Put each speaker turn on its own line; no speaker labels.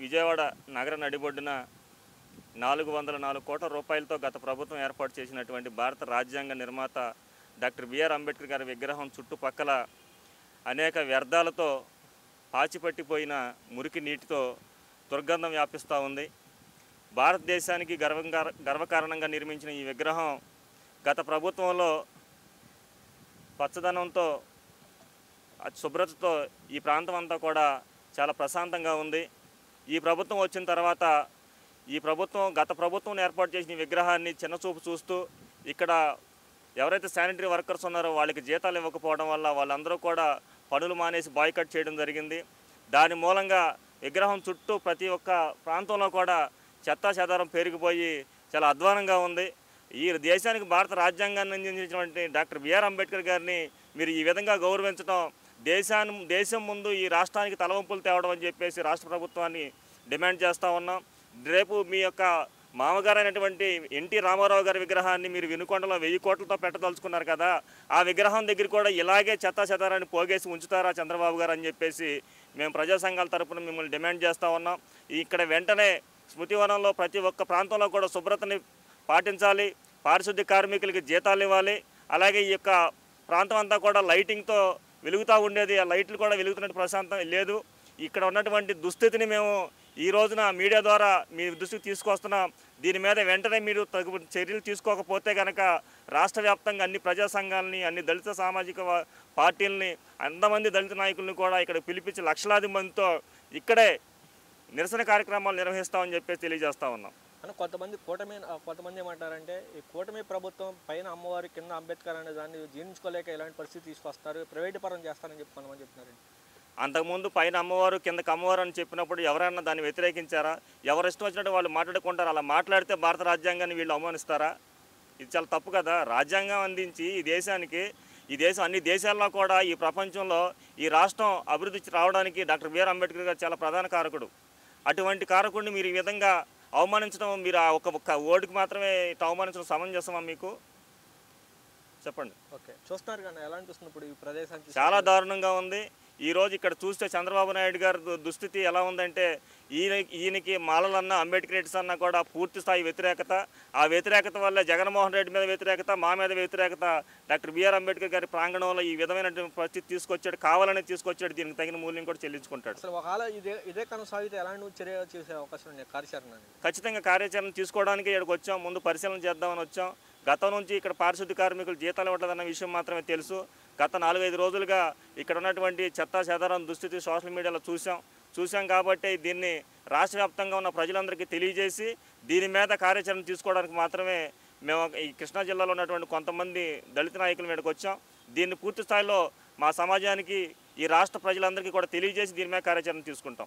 విజయవాడ నగర నడిబొడ్డున 404 కోట్ల రూపాయలతో గత ప్రభుత్వం ఏర్పాటు చేసినటువంటి భారత రాజ్యాంగ నిర్మాత డాక్టర్ బిఆర్ అంబేద్కర్ గారి విగ్రహం చుట్టుపక్కల అనేక వ్యర్థాలతో పాచిపట్టిపోయిన మురికి నీటితో దుర్గంధం వ్యాపిస్తూ ఉంది. భారతదేశానికి గర్వకారణంగా నిర్మించిన ఈ విగ్రహం గత ప్రభుత్వంలో పచ్చదనంతో శుభ్రతతో ఈ ప్రాంతం అంతా కూడా చాలా ప్రశాంతంగా ఉంది. ఈ ప్రభుత్వం వచ్చిన తర్వాత గత ప్రభుత్వం ఏర్పాటు చేసిన ఈ విగ్రహాన్ని చిన్నచూపు చూస్తూ ఇక్కడ ఎవరైతే శానిటరీ వర్కర్స్ ఉన్నారో వాళ్ళకి జీతాలు ఇవ్వకపోవడం వల్ల వాళ్ళందరూ కూడా పనులు మానేసి బాయ్కట్ చేయడం జరిగింది. దాని మూలంగా విగ్రహం చుట్టూ ప్రతి ఒక్క ప్రాంతంలో కూడా చెత్తా చెదారం పెరిగిపోయి చాలా అధ్వానంగా ఉంది. ఈ దేశానికి భారత రాజ్యాంగాన్ని అందించినటువంటి డాక్టర్ బిఆర్ అంబేద్కర్ గారిని మీరు ఈ విధంగా గౌరవించడం దేశం ముందు ఈ రాష్ట్రానికి తలవంపులు తేవడం అని చెప్పేసి రాష్ట్ర ప్రభుత్వాన్ని డిమాండ్ చేస్తూ ఉన్నాం. రేపు మీ యొక్క మామగారైనటువంటి ఎన్టీ రామారావు గారి విగ్రహాన్ని మీరు వినుకొండలో 1000 కోట్లతో పెట్టదలుచుకున్నారు కదా, ఆ విగ్రహం దగ్గర కూడా ఇలాగే చెత్తా చెదారాన్ని పోగేసి ఉంచుతారా చంద్రబాబు గారు అని చెప్పేసి మేము ప్రజా సంఘాల తరపున మిమ్మల్ని డిమాండ్ చేస్తూ ఉన్నాం. ఇక్కడ వెంటనే స్మృతివనంలో ప్రతి ఒక్క ప్రాంతంలో కూడా శుభ్రతని పాటించాలి, పారిశుద్ధ్య కార్మికులకి జీతాలు ఇవ్వాలి. అలాగే ఈ యొక్క ప్రాంతం అంతా కూడా లైటింగ్తో వెలుగుతూ ఉండేది, ఆ లైట్లు కూడా వెలుగుతున్నట్టు ప్రశాంతం లేదు. ఇక్కడ ఉన్నటువంటి దుస్థితిని మేము ఈ రోజున మీడియా ద్వారా మీ దృష్టికి తీసుకొస్తున్నాం. దీని మీద వెంటనే మీరు తగు చర్యలు తీసుకోకపోతే కనుక రాష్ట్ర వ్యాప్తంగా అన్ని ప్రజా సంఘాలని, అన్ని దళిత సామాజిక పార్టీలని, అంతమంది దళిత నాయకులను కూడా ఇక్కడ పిలిపించి లక్షలాది మందితో ఇక్కడే నిరసన కార్యక్రమాలు నిర్వహిస్తామని చెప్పేసి తెలియజేస్తా ఉన్నాం.
అని కొంతమంది ఏమంటారంటే ఈ కూటమి ప్రభుత్వం పైన అమ్మవారి కింద అంబేద్కర్ అనే దాన్ని జీర్ణించుకోలేక ఇలాంటి పరిస్థితి తీసుకొస్తారు, ప్రైవేటు పరం చేస్తారని చెప్పి కొంతమంది చెప్తున్నారు.
అంతకుముందు పైన అమ్మవారు కిందకి అమ్మవారు అని చెప్పినప్పుడు ఎవరైనా దాన్ని వ్యతిరేకించారా? ఎవరు ఇష్టం వచ్చినట్టు వాళ్ళు మాట్లాడుకుంటారు. అలా మాట్లాడితే భారత రాజ్యాంగాన్ని వీళ్ళు అవమానిస్తారా? ఇది చాలా తప్పు కదా. రాజ్యాంగం అందించి ఈ దేశానికి, అన్ని దేశాల్లో కూడా ఈ ప్రపంచంలో ఈ రాష్ట్రం అభివృద్ధి రావడానికి డాక్టర్ బిఆర్ అంబేద్కర్ గారు చాలా ప్రధాన కారకుడు. అటువంటి కారకుడిని మీరు ఈ విధంగా అవమానించడం, మీరు ఆ ఒక్క ఓటుకి మాత్రమే అవమానించడం సమంజసమా మీకు? చెప్పండి.
ఓకే, చూస్తున్నారు కానీ ఎలా అనిపిస్తుంది ఇప్పుడు ఈ ప్రదేశానికి?
చాలా దారుణంగా ఉంది. ఈరోజు ఇక్కడ చూస్తే చంద్రబాబు నాయుడు గారి దుస్థితి ఎలా ఉందంటే ఈయనకి మాలలన్నా అంబేద్కరేట్స్ అన్నా కూడా పూర్తి స్థాయి వ్యతిరేకత. ఆ వ్యతిరేకత వల్ల జగన్మోహన్ రెడ్డి మీద వ్యతిరేకత, మా మీద వ్యతిరేకత. డాక్టర్ బిఆర్ అంబేద్కర్ గారి ప్రాంగణంలో ఈ విధమైన పరిస్థితి తీసుకొచ్చాడు, కావాలని తీసుకొచ్చాడు. దీనికి తగిన మూల్యం కూడా చెల్లించుకుంటాడు.
అసలు ఒకవేళ ఇదే కొనసాగితే ఎలాంటి చర్య చేసే అవకాశం ఉంది కార్యాచరణ?
ఖచ్చితంగా కార్యాచరణ తీసుకోవడానికి ఇక్కడికి వచ్చాం, ముందు పరిశీలన చేద్దామని వచ్చాం. గతం నుంచి ఇక్కడ పారిశుద్ధ్య కార్మికులు జీతాలు ఇవ్వట్లేదన్న విషయం మాత్రమే తెలుసు. గత 4-5 రోజులుగా ఇక్కడ ఉన్నటువంటి చెత్తా చెదారం దుస్థితి సోషల్ మీడియాలో చూసాం కాబట్టి దీన్ని రాష్ట్ర వ్యాప్తంగా ఉన్న ప్రజలందరికీ తెలియజేసి దీని మీద కార్యాచరణ తీసుకోవడానికి మాత్రమే మేము ఈ కృష్ణా జిల్లాలో ఉన్నటువంటి కొంతమంది దళిత నాయకుల మీదకి వచ్చాం. దీన్ని పూర్తి స్థాయిలో మా సమాజానికి, ఈ రాష్ట్ర ప్రజలందరికీ కూడా తెలియజేసి దీని మీద కార్యాచరణ తీసుకుంటాం.